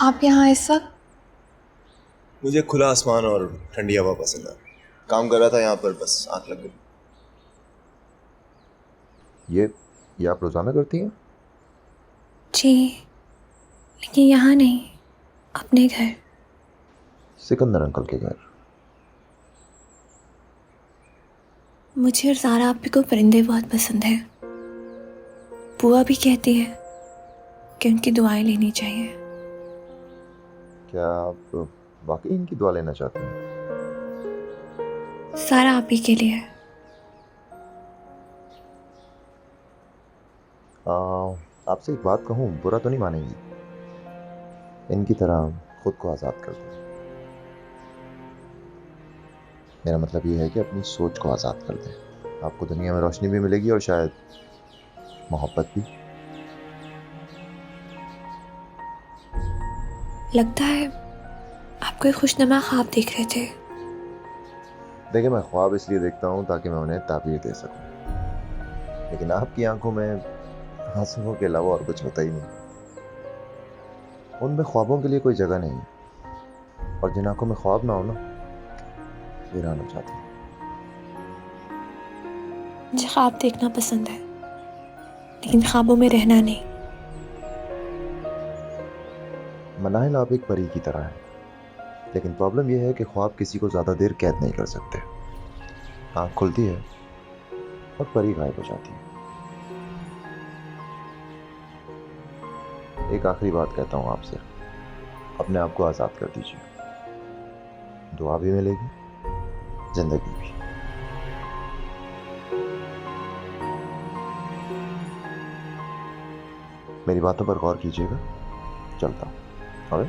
आप यहाँ इस वक्त? मुझे खुला आसमान और ठंडी हवा पसंद है। काम कर रहा था यहाँ पर, बस आँख लग गई। ये आप रोजाना करती हैं? जी, लेकिन यहाँ नहीं, अपने घर। सिकंदर अंकल के घर। मुझे और ज़ारा आपी को परिंदे बहुत पसंद है। बुआ भी कहती है कि उनकी दुआएं लेनी चाहिए। क्या आप वाकई इनकी दुआ लेना चाहते हैं? सारा आपी के लिए। आपसे एक बात कहूँ, बुरा तो नहीं मानेंगी? इनकी तरह खुद को आज़ाद कर दें। मेरा मतलब ये है कि अपनी सोच को आज़ाद कर दें। आपको दुनिया में रोशनी भी मिलेगी और शायद मोहब्बत भी। लगता है आप कोई खुशनुमा ख्वाब देख रहे थे। देखिए, मैं ख्वाब इसलिए देखता हूँ ताकि मैं उन्हें ताबीर दे सकूं, लेकिन आपकी आंखों में आंसुओं के अलावा और कुछ होता ही नहीं। उनमें ख्वाबों के लिए कोई जगह नहीं है, और जिन आंखों में ख्वाब ना हो ना, वीरान हो जाती है। मुझे ख्वाब देखना पसंद है, लेकिन ख्वाबों में रहना नहीं। मनाहिल आप एक परी की तरह है, लेकिन प्रॉब्लम यह है कि ख्वाब किसी को ज्यादा देर कैद नहीं कर सकते। आंख खुलती है और परी गायब हो जाती है। एक आखिरी बात कहता हूं आपसे, अपने आप को आजाद कर दीजिए। दुआ भी मिलेगी, जिंदगी भी। मेरी बातों पर गौर कीजिएगा। चलता हूं। और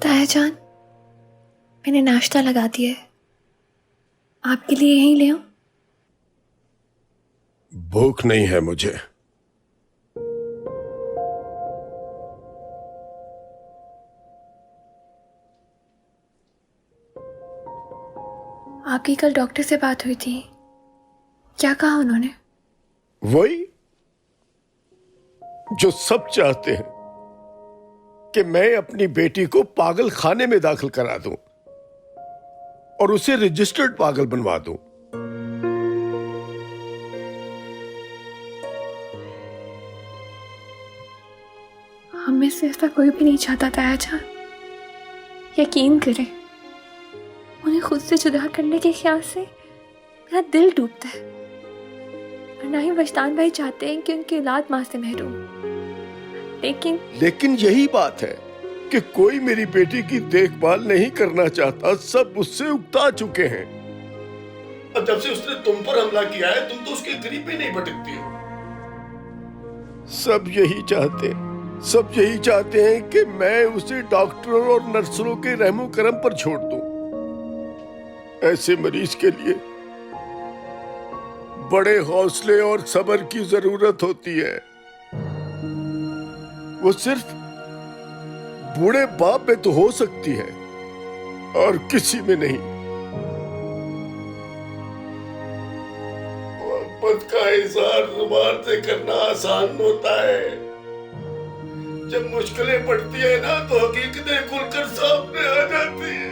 ताया जान, मैंने नाश्ता लगा दिया है, आपके लिए यहीं ले आऊं? भूख नहीं है मुझे। आपकी कल डॉक्टर से बात हुई थी, क्या कहा उन्होंने? वही जो सब चाहते हैं कि मैं अपनी बेटी को पागल खाने में दाखिल करा दूं और उसे रजिस्टर्ड पागल बनवा दूं। हमें से ऐसा कोई भी नहीं चाहता ताया जान। यकीन करें, उन्हें खुद से जुदा करने के ख्याल से मेरा दिल डूबता है। और ना ही वजदान भाई चाहते हैं कि उनकी औलाद मां से महरूम। लेकिन यही बात है कि कोई मेरी बेटी की देखभाल नहीं करना चाहता। सब उससे उकता चुके हैं। और जब से उसने तुम पर हमला किया है, तुम तो उसके करीब भी नहीं भटकती हो। सब यही चाहते हैं कि मैं उसे डॉक्टरों और नर्सों के रहमो करम पर छोड़ दूं। ऐसे मरीज के लिए बड़े हौसले और सब्र की जरूरत होती है। वो सिर्फ बूढ़े बाप में तो हो सकती है और किसी में नहीं। मोहब्बत का इजहार जुबान से करना आसान होता है, जब मुश्किलें पड़ती है ना तो हकीकतें खुलकर सामने आ जाती है।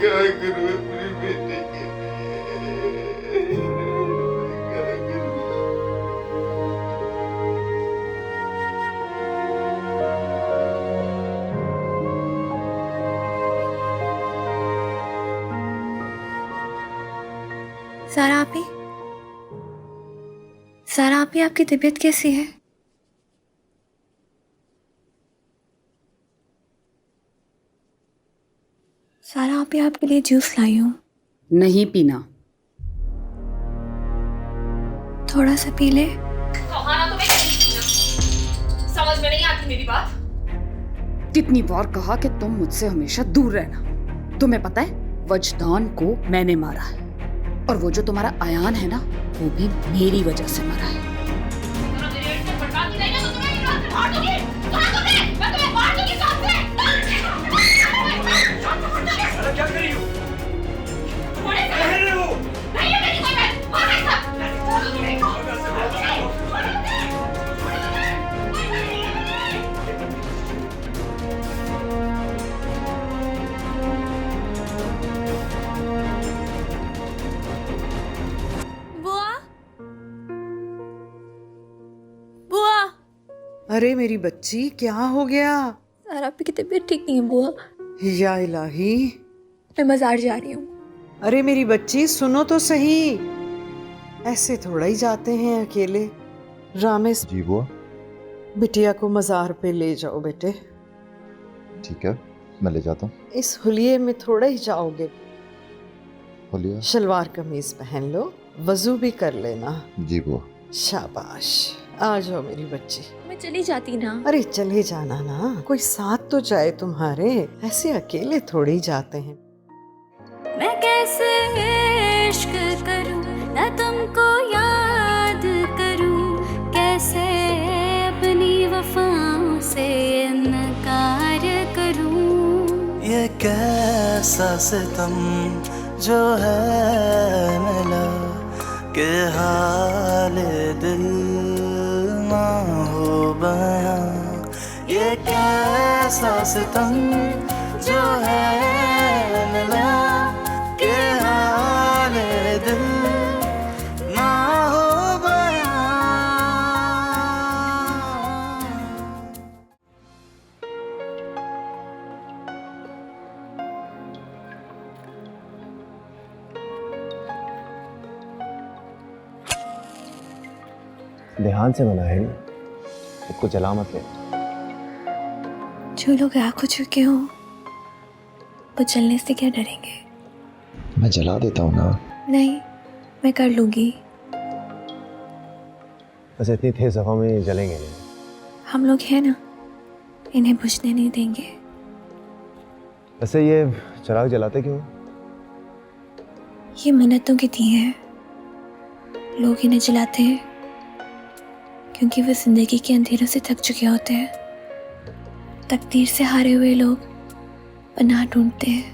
क्या करूं अपनी बेटी के लिए? क्या करूं? सारा आपी, आपकी तबीयत कैसी है? सारा आपी, आपके लिए जूस लाई हूं। नहीं पीना। थोड़ा सा पी ले। कहा ना तुम्हें नहीं पीना। समझ में नहीं आती मेरी बात? कितनी बार कहा कि तुम मुझसे हमेशा दूर रहना। तुम्हें पता है, वजदान को मैंने मारा है, और वो जो तुम्हारा अयान है ना, वो भी मेरी वजह से मरा है। मेरे पेट से फटका दी गई ना तो तुम्हें ये बात से मार दूंगी। अरे मेरी बच्ची, क्या हो गया? सारा आपकी की तबीयत ठीक नहीं है बुआ। या इलाही। मैं मज़ार जा रही हूँ। अरे मेरी बच्ची, सुनो तो सही। ऐसे थोड़ा ही जाते हैं अकेले। रामेश, जी बुआ। बिटिया को मज़ार पे ले जाओ बेटे। ठीक है, मैं ले जाता हूँ। इस हुलिये में थोड़ा ही जाओगे। हुलिया? शलवार कमीज पहन लो, वजू भी कर लेना। जी बुआ। शाबाश, आ जाओ मेरी बच्ची। मैं चली जाती ना। अरे चले जाना ना, कोई साथ तो जाए तुम्हारे। ऐसे अकेले थोड़ी जाते हैं। मैं कैसे इश्क करूं ना तुमको याद करूं, कैसे अपनी वफाओं से इनकार करूं। ये कैसा सितम जो है मिला के हाल दिल ना हो बयां। ये कैसा सितम जो है मिला के हाल दिल ना हो बयां। ध्यान से बना है, खुद को जला मत ले। जो लोग राख हो चुके हो वो जलने से क्या डरेंगे? मैं जला देता हूँ ना। नहीं, मैं कर लूंगी। बस इतनी तेज हवा में जलेंगे नहीं। हम लोग हैं ना, इन्हें बुझने नहीं देंगे। वैसे ये चिराग जलाते क्यों? ये मन्नतों की दी है। लोग इन्हें जलाते हैं क्योंकि वे जिंदगी के अंधेरों से थक चुके होते हैं। तकदीर से हारे हुए लोग पनाह ढूंढते हैं,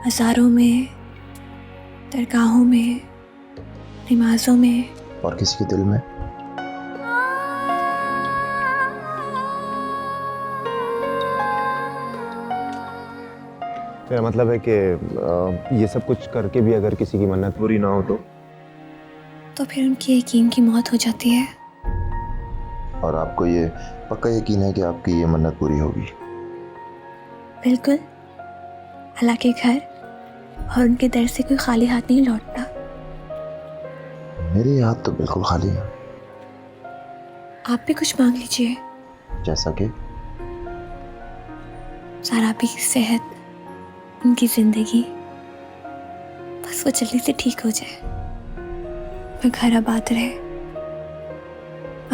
मज़ारों में, दरगाहों में, नमाजों में, और किसी के दिल में। मेरा मतलब है कि ये सब कुछ करके भी अगर किसी की मन्नत पूरी ना हो तो फिर उनकी यकीन की मौत हो जाती है। और आपको ये पक्का यकीन है कि आपकी ये मन्नत पूरी होगी? बिल्कुल। अल्लाह के घर और उनके दर से कोई खाली हाथ नहीं लौटता। मेरे हाथ तो बिल्कुल खाली है। आप भी कुछ मांग लीजिए। जैसा कि? सारा भी की सेहत, उनकी जिंदगी, बस वो जल्दी से ठीक हो जाए, वो घर आबाद रहे।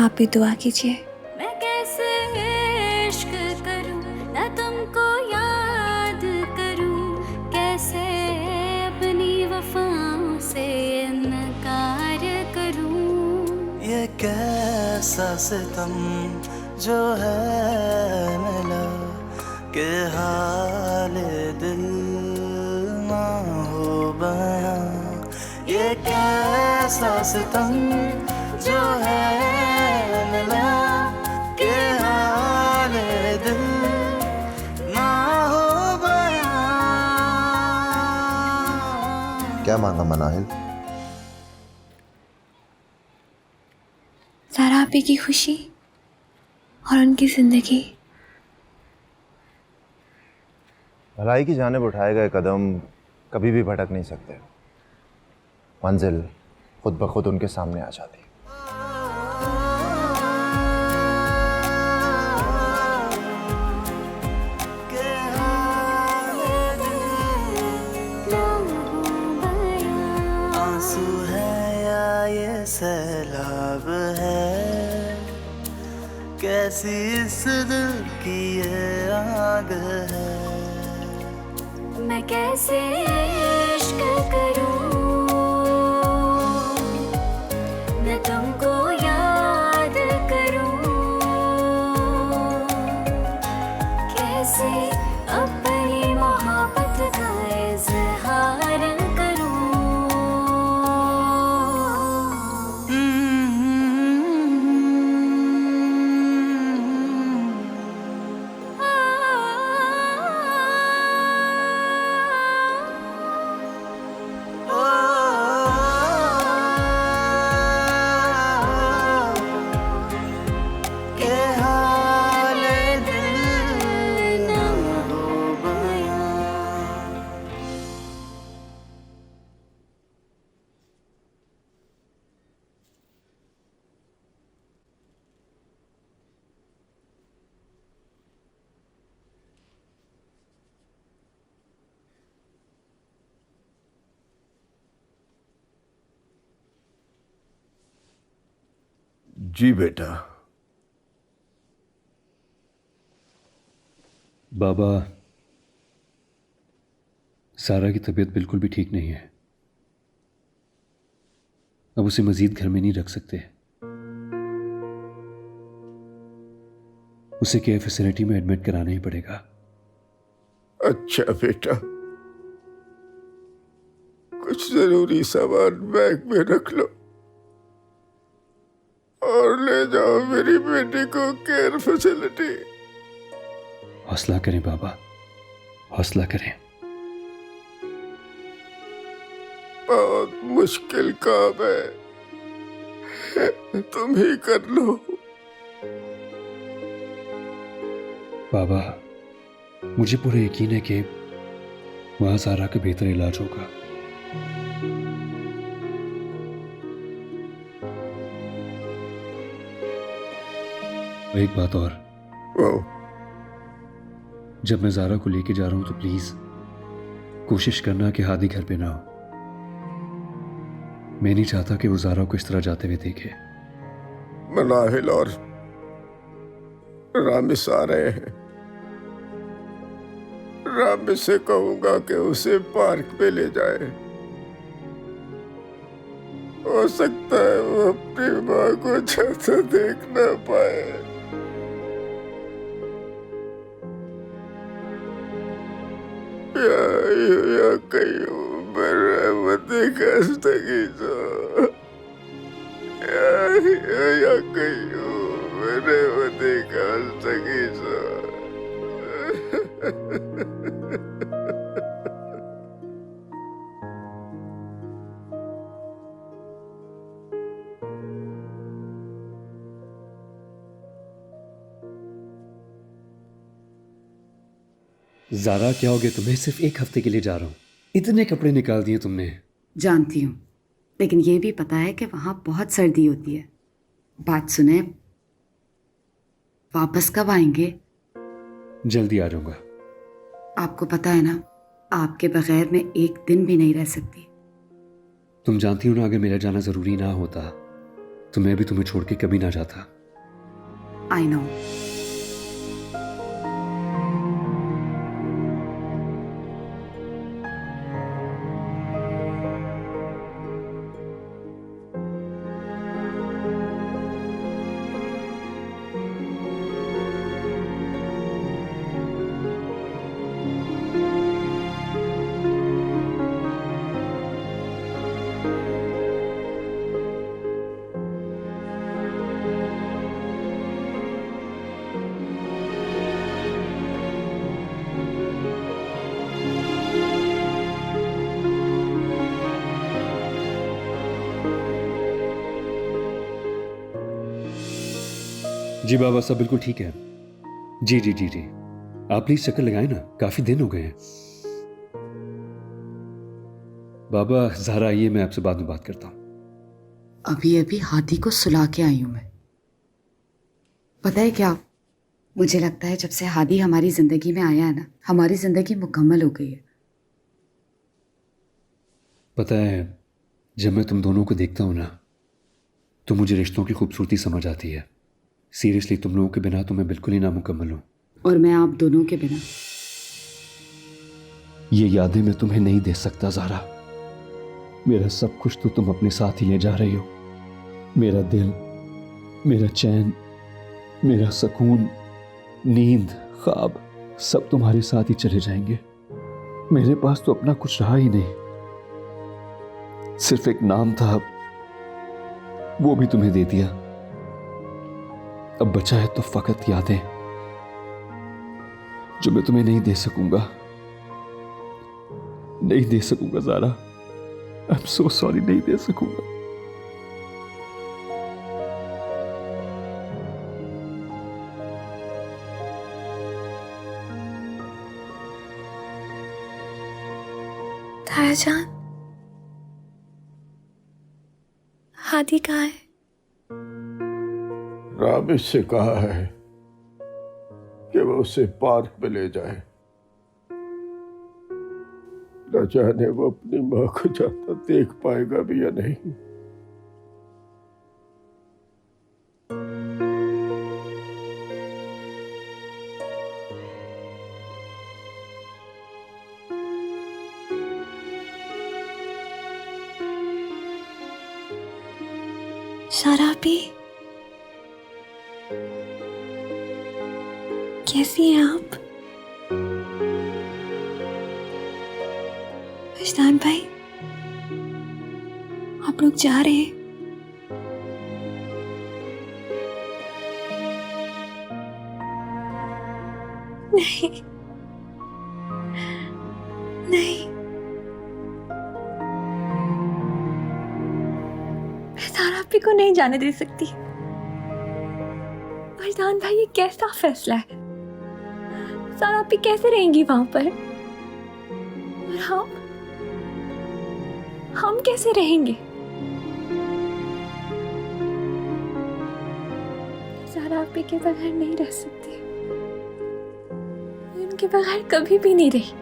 आप भी दुआ कीजिए। मैं कैसे इश्क करूं ना तुमको याद करूं, कैसे अपनी वफाओं से इनकार करूं। ये कैसा सितम जो है मिला के हाल दिल ना हो बयां। ये कैसा सितम जो है मिला के हाल दिल ना हो बयां। क्या मांगा मनाहिल? सारा आपी की खुशी और उनकी जिंदगी। भलाई की जानिब उठाए गए कदम कभी भी भटक नहीं सकते। मंजिल खुद ब खुद उनके सामने आ जाती। आंसू है या ये सैलाब है, कैसी इस दिल की ये आग है। मैं कैसे इश्क करूं मैं तुमको याद करूं, कैसे अपनी मोहब्बत का इजहार करूं। जी बेटा। बाबा, सारा की तबीयत बिल्कुल भी ठीक नहीं है। अब उसे मजीद घर में नहीं रख सकते। उसे केयर फैसिलिटी में एडमिट कराना ही पड़ेगा। अच्छा बेटा, कुछ जरूरी सामान बैग में रख लो और ले जाओ मेरी बेटी को केयर फैसिलिटी। हौसला करें बाबा, हौसला करें। बहुत मुश्किल काम है, तुम ही कर लो। बाबा, मुझे पूरा यकीन है कि वहां सारा का बेहतर इलाज होगा। एक बात और, जब मैं ज़ारा को लेके जा रहा हूं तो प्लीज कोशिश करना कि हादी घर पे ना हो। मैं नहीं चाहता कि वो ज़ारा को इस तरह जाते हुए देखे। मनाहिल और रामिस आ रहे हैं। रामिस से कहूंगा कि उसे पार्क पे ले जाए। हो सकता है वो अपनी माँ को ज्यादा देख ना पाए। या कहीं मेरे कस्तगीज़ो या कहीं मेरे कस्तगीज़ो। ज़ारा, क्या हो गया तुम्हें? सिर्फ एक हफ्ते के लिए जा रहा हूं। इतने कपड़े निकाल दिए तुमने। जानती हूँ, लेकिन ये भी पता है कि वहां बहुत सर्दी होती है। बात सुने, वापस कब आएंगे? जल्दी आ जाऊंगा। आपको पता है ना, आपके बगैर मैं एक दिन भी नहीं रह सकती। तुम जानती हो ना, अगर मेरा जाना जरूरी ना होता तो मैं भी तुम्हें छोड़ के कभी ना जाता। I know. जी बाबा, सब बिल्कुल ठीक है। जी जी जी जी, आप प्लीज चक्कर लगाए ना, काफी दिन हो गए हैं। बाबा, ज़ारा आइए, मैं आपसे बाद में बात करता हूं। अभी अभी हादी को सुला के आई हूं मैं। पता है क्या, मुझे लगता है जब से हादी हमारी जिंदगी में आया है ना, हमारी जिंदगी मुकम्मल हो गई है। पता है, जब मैं तुम दोनों को देखता हूं ना, तो मुझे रिश्तों की खूबसूरती समझ आती है। सीरियसली, तुम लोगों के बिना तो मैं बिल्कुल ही नामुकम्मल हूं। और मैं आप दोनों के बिना। ये यादें मैं तुम्हें नहीं दे सकता ज़ारा। मेरा सब कुछ तो तुम अपने साथ ही ले जा रही हो। मेरा दिल, मेरा चैन, मेरा सुकून, नींद, ख्वाब, सब तुम्हारे साथ ही चले जाएंगे। मेरे पास तो अपना कुछ रहा ही नहीं। सिर्फ एक नाम था, वो भी तुम्हें दे दिया। अब बचा है तो फकत यादें, जो मैं तुम्हें नहीं दे सकूंगा। नहीं दे सकूंगा Zara. I am so sorry, नहीं दे सकूंगा। तायाजान, हादी कहाँ है? रामिस से कहा है कि वो उसे पार्क में ले जाए। न जाने वो अपनी माँ को जाता देख पाएगा भी या नहीं। शराबी, कैसी हैं आप? विजदान भाई, आप लोग जा रहे हैं? नहीं नहीं, मैं सारापी को नहीं जाने दे सकती। विजदान भाई, ये कैसा फैसला है? सारापी कैसे रहेंगी वहां पर? और हम कैसे रहेंगे? सारापी के बगैर नहीं रह सकती, उनके बगैर कभी भी नहीं रही।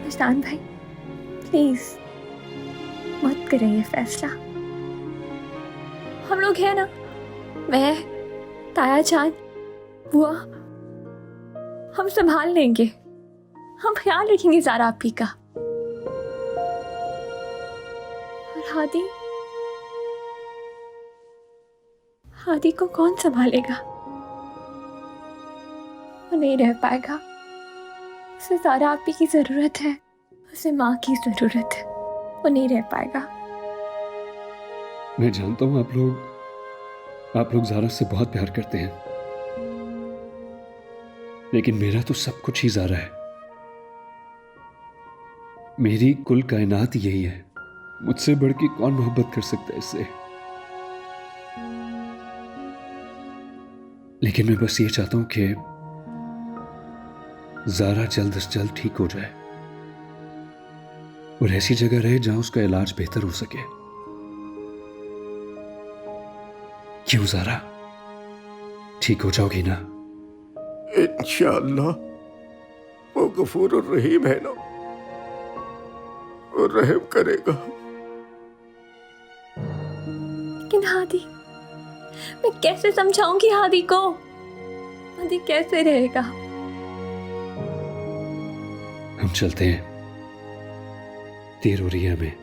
विजदान भाई, प्लीज मत करें ये फैसला। हम लोग हैं ना, मैं, ताया चांद, बुआ, हम संभाल लेंगे, हम ख्याल रखेंगे ज़ारा आपी का। और हादी को कौन संभालेगा? वो नहीं रह पाएगा, उसे ज़ारा आपी की जरूरत है, उसे माँ की जरूरत है, वो नहीं रह पाएगा। मैं जानता हूं आप लोग ज़ारा से बहुत प्यार करते हैं, लेकिन मेरा तो सब कुछ ही ज़ारा है। मेरी कुल कायनात यही है, मुझसे बढ़ के कौन मोहब्बत कर सकता है इससे? लेकिन मैं बस ये चाहता हूं कि ज़ारा जल्द से जल्द ठीक हो जाए और ऐसी जगह रहे जहां उसका इलाज बेहतर हो सके। क्यों ज़ारा, ठीक हो जाओगी ना? इंशाअल्लाह, वो गफूर और रहीम है ना, वो रहम करेगा। लेकिन हादी, मैं कैसे समझाऊंगी हादी को? हादी कैसे रहेगा? हम चलते हैं, देर हो रही है हमें।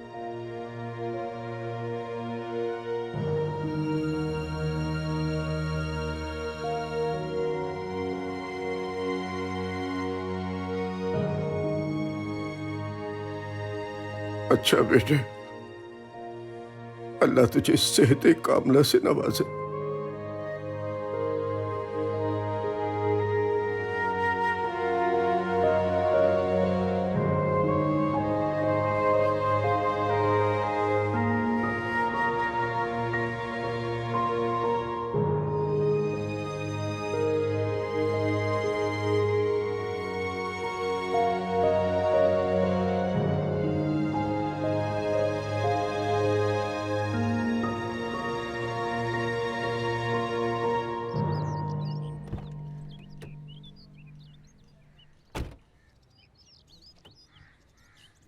अच्छा बेटे, अल्लाह तुझे सेहत कामला से नवाजे।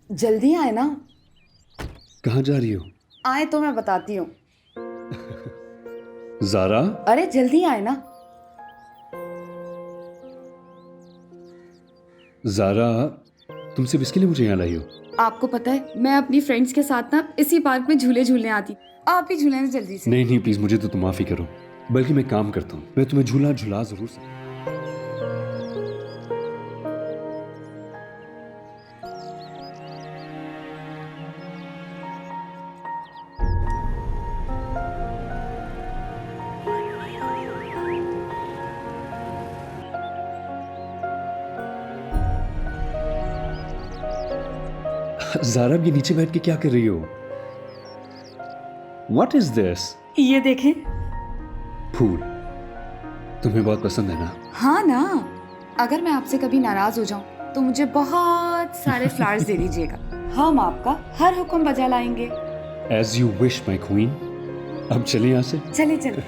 जल्दी आए ना। कहाँ जा रही हो? आए तो मैं बताती हूँ। ज़ारा, अरे जल्दी आए ना। ज़ारा, तुम सिर्फ इसके लिए मुझे यहाँ लाई हो? आपको पता है, मैं अपनी फ्रेंड्स के साथ ना इसी पार्क में झूले झूलने आती। आप ही झूले जल्दी से। नहीं प्लीज, मुझे तो तुम माफी करो, बल्कि मैं काम करता हूँ, मैं तुम्हें झूला झूला जरूर सकता। ज़ारा, ये नीचे बैठ के क्या कर रही हो? What is this? ये देखें। फूल तुम्हें बहुत पसंद है ना? हाँ ना। अगर मैं आपसे कभी नाराज हो जाऊं तो मुझे बहुत सारे फ्लावर्स दे दीजिएगा, हम आपका हर हुक्म बजा लाएंगे। As you wish, my queen. अब चलें यहाँ से? चले चले।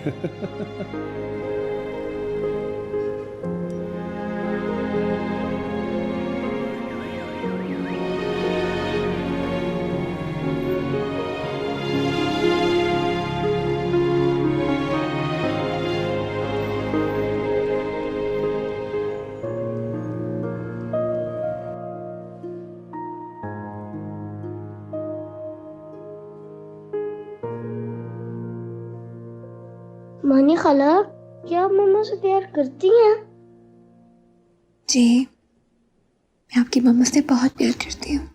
मानी खाला, क्या आप मम्मा से प्यार करती हैं? जी, मैं आपकी मम्मा से बहुत प्यार करती हूँ।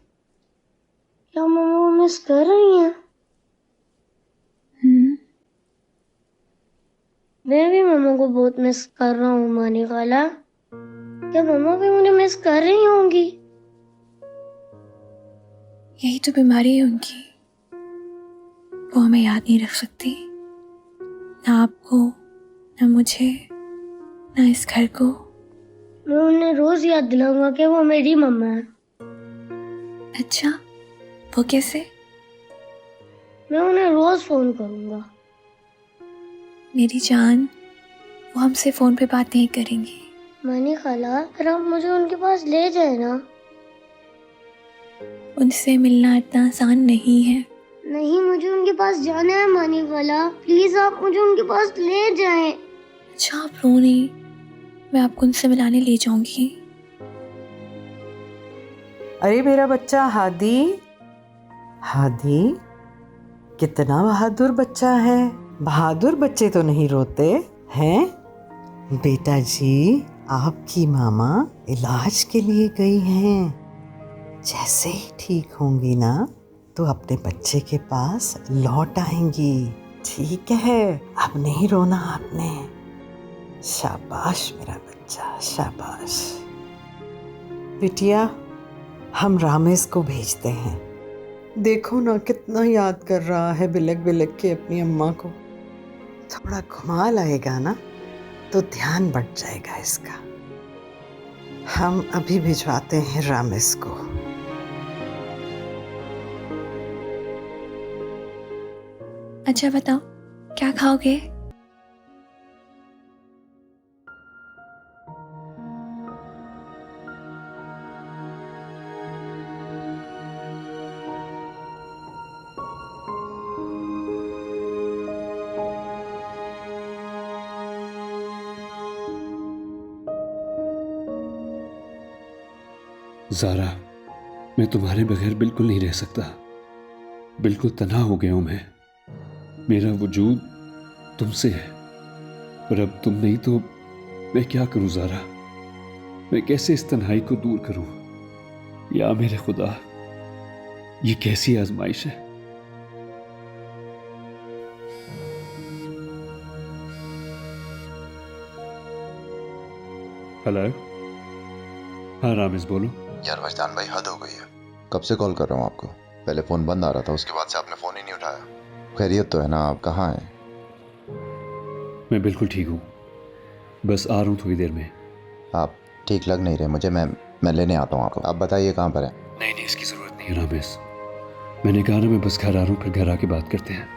क्या मम्मा वो मिस कर रही हैं? मैं भी मम्मा को बहुत मिस कर रहा हूँ मानी खाला। क्या मम्मा भी मुझे मिस कर रही होंगी? यही तो बीमारी है उनकी, वो हमें याद नहीं रख सकती, ना आपको, ना मुझे, ना इस घर को। मैं उन्हें रोज याद दिलाऊंगा कि वो मेरी मम्मा है। अच्छा, वो कैसे? मैं उन्हें रोज फोन करूंगा। मेरी जान, वो हमसे फोन पे बात नहीं करेंगी। मानी खाला, फिर आप मुझे उनके पास ले जाए ना। उनसे मिलना इतना आसान नहीं है। नहीं, मुझे उनके पास जाना है मानी खाला, प्लीज आप मुझे उनके पास ले जाएं। अच्छा, आप रो नहीं, मैं आपको उनसे मिलाने ले जाऊंगी। अरे मेरा बच्चा हादी, हादी कितना बहादुर बच्चा है। बहादुर बच्चे तो नहीं रोते हैं। बेटा जी, आपकी मामा इलाज के लिए गई हैं। जैसे ही ठीक होंगी ना तो अपने बच्चे के पास लौट आएंगी। ठीक है, अब नहीं रोना आपने। शाबाश मेरा बच्चा, शाबाश। बिटिया, हम रामेश को भेजते हैं। देखो ना कितना याद कर रहा है बिलक बिलक के अपनी अम्मा को। थोड़ा घुमा लाएगा ना तो ध्यान बढ़ जाएगा इसका। हम अभी भिजवाते हैं रामेश को। अच्छा बताओ, क्या खाओगे? ज़ारा, मैं तुम्हारे बगैर बिल्कुल नहीं रह सकता। बिल्कुल तन्हा हो गया हूं मैं। मेरा वजूद तुमसे है, पर अब तुम नहीं तो मैं क्या करूं ज़ारा? मैं कैसे इस तन्हाई को दूर करूं? या मेरे खुदा, ये कैसी आजमाइश है? हेलो, हाँ रामेश बोलो। यार वजदान भाई, हद हो गई है। कब से कॉल कर रहा हूँ आपको, पहले फ़ोन बंद आ रहा था, उसके बाद से आपने फ़ोन ही नहीं उठाया। खैरियत तो है ना? आप कहाँ हैं? मैं बिल्कुल ठीक हूँ, बस आ रहा हूँ थोड़ी देर में। आप ठीक लग नहीं रहे मुझे। मैं लेने आता हूँ आपको। आप बताइए कहाँ पर है? नहीं, इसकी ज़रूरत नहीं है रामेश। मैंने कहा ना, मैं बस घर आ रहा हूँ, फिर घर आके बात करते हैं।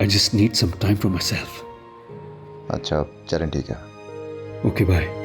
I just need some time for myself. अच्छा चलें, ठीक है। Okay bye.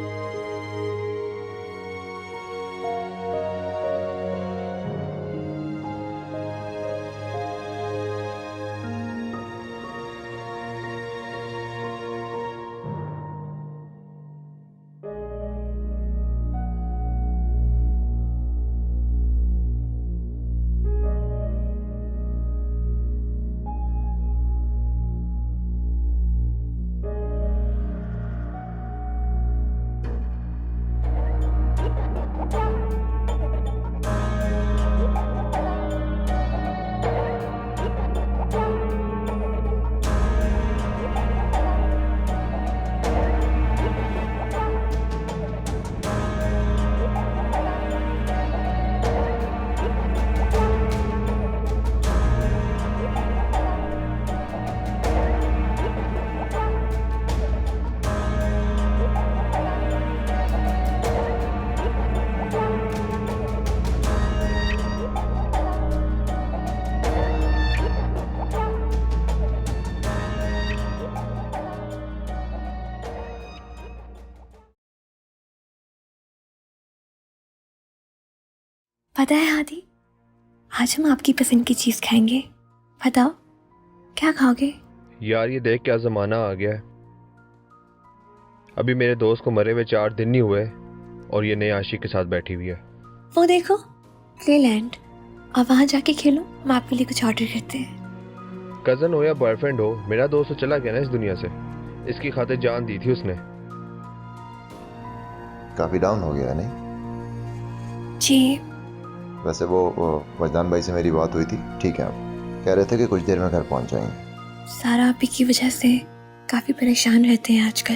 पता है हादी, आज हम आपकी पसंद की चीज़ खाएंगे। बताओ, क्या खाओगे? यार ये देख क्या ज़माना आ गया है। अभी मेरे दोस्त को मरे हुए 4 दिन नहीं हुए और ये नए आशिक के साथ बैठी हुई है। वो देखो, प्लेलैंड, और वहाँ जाके खेलो। हम आपके लिए कुछ ऑर्डर करते हैं। कज़न हो या बॉयफ्रेंड हो, मेरा दोस्त तो चला गया ना इस दुनिया से। इसकी खातिर जान दी थी उसने। काफी डाउन हो गया है नहीं? जी वैसे वो वजदान भाई से मेरी बात हुई थी, ठीक है, आप कह रहे थे कि कुछ देर में घर पहुंच जाएंगे। सारा आप ही की वजह से काफी परेशान रहते हैं आजकल।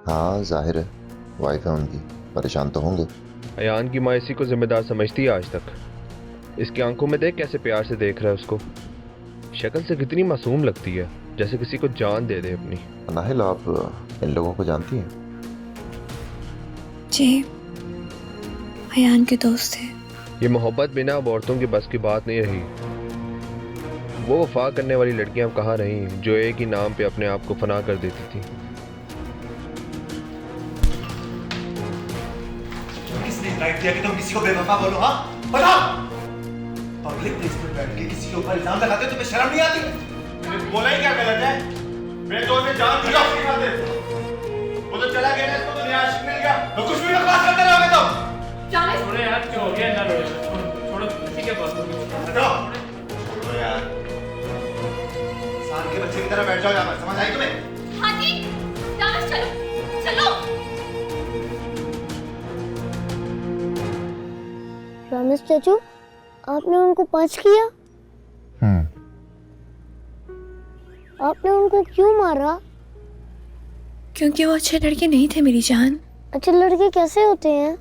हाँ जाहिर है, वाइफ है उनकी, परेशान तो होंगे। अयान की माँ इसी को जिम्मेदार समझती है आज तक। इसकी आंखों में देख कैसे प्यार से देख रहा है उसको। शक्ल से कितनी मासूम लगती है, जैसे किसी को जान दे दे अपनी। नाहिल, आप इन लोगों को जानती हैं? जी अयान के दोस्त हैं। ये मोहब्बत बिना अब औरतों की बस की बात नहीं रही। वो वफा करने वाली लड़कियां अब कहाँ रही जो एक ही नाम पे अपने आप को फना कर देती थी। किसने राइट दिया कि तुम किसी को बेवफा बोलो? हाँ बताओ। पब्लिक प्लेस पे बैठ के किसी के ऊपर इल्जाम लगाते हो, तुम्हें शर्म नहीं आती? मैंने बोला ही क्या गलत है? मेरे दोस्त ने जान दिया उसकी खातिर। वो तो चला गया ना, इसको तो नया आशिक मिल गया। तो कुछ भी बकवास करते रहोगे तुम। छोड़ो यार, क्यों हो गया? ना छोड़ो, ठीक है बस। हटो, छोड़ो यार, साल के बच्चे की तरह बैठ जाओ यहाँ पर, समझ आई तुम्हें? हाँ जी, जानो, चलो चलो। रमेश चाचू, आपने उनको पंच किया? आपने उनको क्यों मारा? क्योंकि वो अच्छे लड़के नहीं थे मेरी जान। अच्छे लड़के कैसे होते हैं?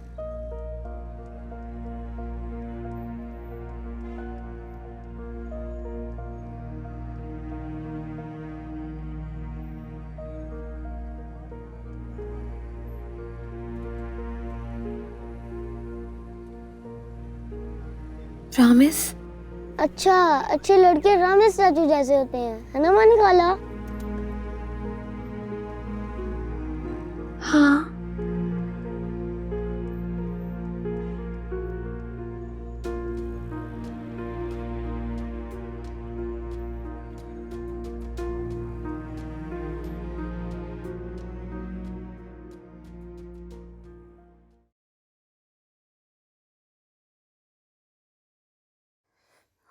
रामेश? अच्छा, अच्छे लड़के रमेश चाचू जैसे होते हैं, है ना मानी खाला? हाँ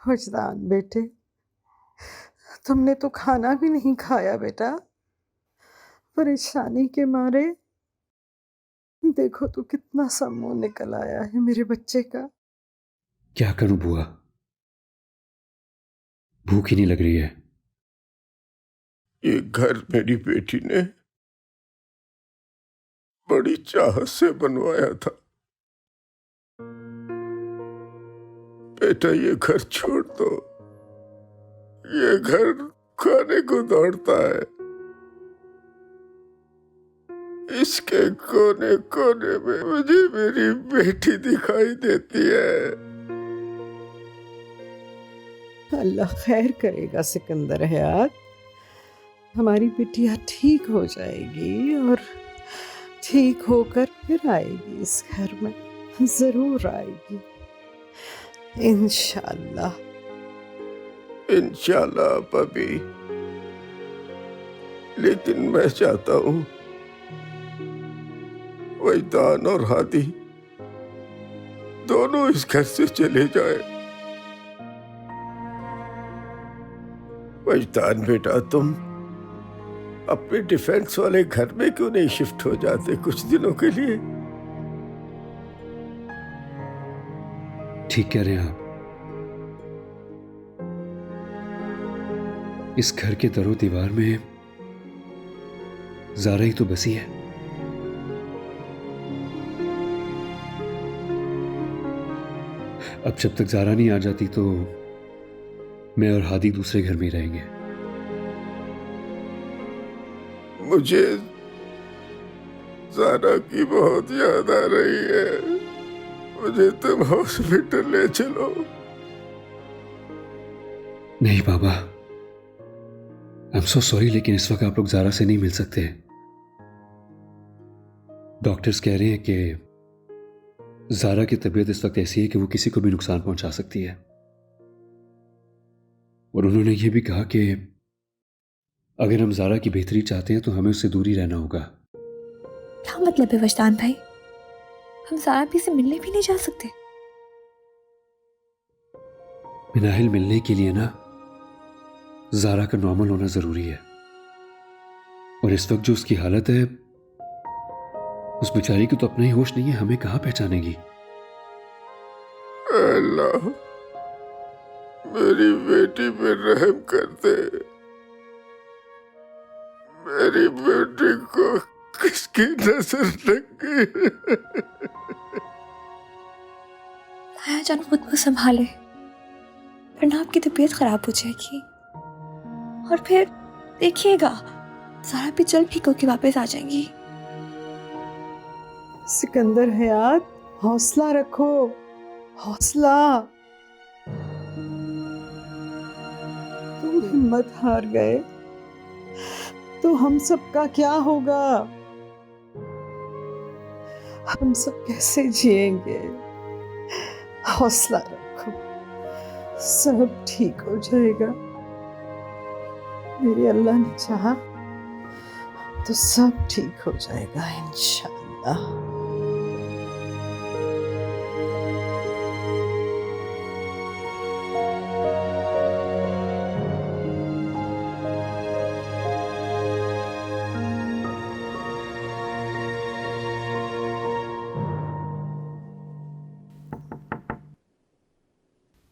वजदान बेटे, तुमने तो खाना भी नहीं खाया बेटा, परेशानी के मारे। देखो तो कितना सा मुंह निकल आया है मेरे बच्चे का। क्या करूं बुआ, भूख ही नहीं लग रही है। ये घर मेरी बेटी ने बड़ी चाहत से बनवाया था। बेटा ये घर छोड़ दो, ये घर खाने को दौड़ता है। इसके कोने कोने में मुझे मेरी बेटी दिखाई देती है। अल्लाह खैर करेगा सिकंदर हयात, हमारी बिटिया ठीक हो जाएगी और ठीक होकर फिर आएगी इस घर में, जरूर आएगी इंशाअल्लाह। इंशाल्लाह पपी, लेकिन मैं चाहता हूं वजदान और हादी दोनों इस घर से चले जाए। वजदान बेटा, तुम अपने डिफेंस वाले घर में क्यों नहीं शिफ्ट हो जाते कुछ दिनों के लिए? ठीक कह रहे हैं आप। इस घर के दरो दीवार में ज़ारा ही तो बसी है। अब जब तक ज़ारा नहीं आ जाती तो मैं और हादी दूसरे घर में ही रहेंगे। मुझे ज़ारा की बहुत याद आ रही है। मुझे तुम हॉस्पिटल ले चलो। नहीं बाबा, आई एम सो सॉरी, लेकिन इस वक्त आप लोग ज़ारा से नहीं मिल सकते। डॉक्टर्स कह रहे हैं कि ज़ारा की तबीयत इस वक्त ऐसी है कि वो किसी को भी नुकसान पहुंचा सकती है। और उन्होंने ये भी कहा कि अगर हम ज़ारा की बेहतरी चाहते हैं तो हमें उससे दूरी रहना होगा। क्या मतलब है वजदान भाई? हम ज़ारा भी से मिलने भी नहीं जा सकते? मिनाहिल, मिलने के लिए ना ज़ारा का नॉर्मल होना ज़रूरी है, और इस वक्त जो उसकी हालत है, उस बेचारी की तो अपना ही होश नहीं है, हमें कहाँ पहचानेगी। अल्लाह मेरी बेटी पे रहम कर दे। मेरी बेटी को किसकी नजर लग गई? जान खुद को संभाले, वरना आपकी तबीयत खराब हो जाएगी। और फिर देखिएगा सारा भी जल्द ठीक होके वापस आ जाएंगी। सिकंदर हयात, हौसला रखो, हौसला। तुम हिम्मत हार गए तो हम सब का क्या होगा? हम सब कैसे जिएंगे? हौसला रखो, सब ठीक हो जाएगा। मेरे अल्लाह ने चाहा तो सब ठीक हो जाएगा इंशाअल्लाह।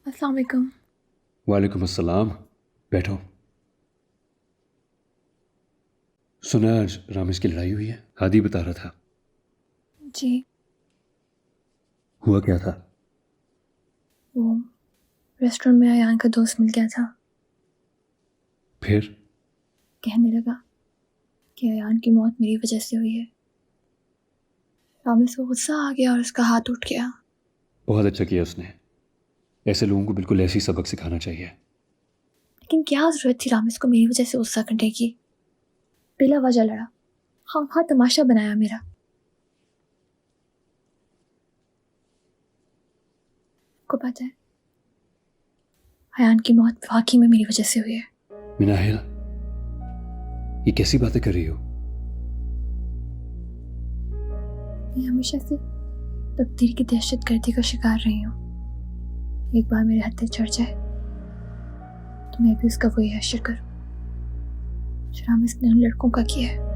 अस्सलाम वालेकुम। वालेकुम अस्सलाम, बैठो। सुना आज रामेश की लड़ाई हुई है, हादी बता रहा था। जी, हुआ क्या था? वो रेस्टोरेंट में अयान का दोस्त मिल गया था। फिर? कहने लगा कि अयान की मौत मेरी वजह से हुई है। रामेश को गुस्सा आ गया और उसका हाथ उठ गया। बहुत अच्छा किया उसने, ऐसे लोगों को बिल्कुल ऐसी सबक सिखाना चाहिए। लेकिन क्या जरूरत थी रामेश को मेरी वजह से गुस्सा करने की? बिला वजह लड़ा, हाँ तमाशा बनाया मेरा। को पता है अयान की मौत वाकई में मेरी वजह से हुई है। मिनाहिल, ये कैसी बातें कर रही हो? मैं हमेशा से तकदीर की दहशतगर्दी का शिकार रही हूँ। एक बार मेरे हत्थे चढ़ जाए तो मैं भी उसका वही हश्र करूं जो रामेश ने उन लड़कों का किया है।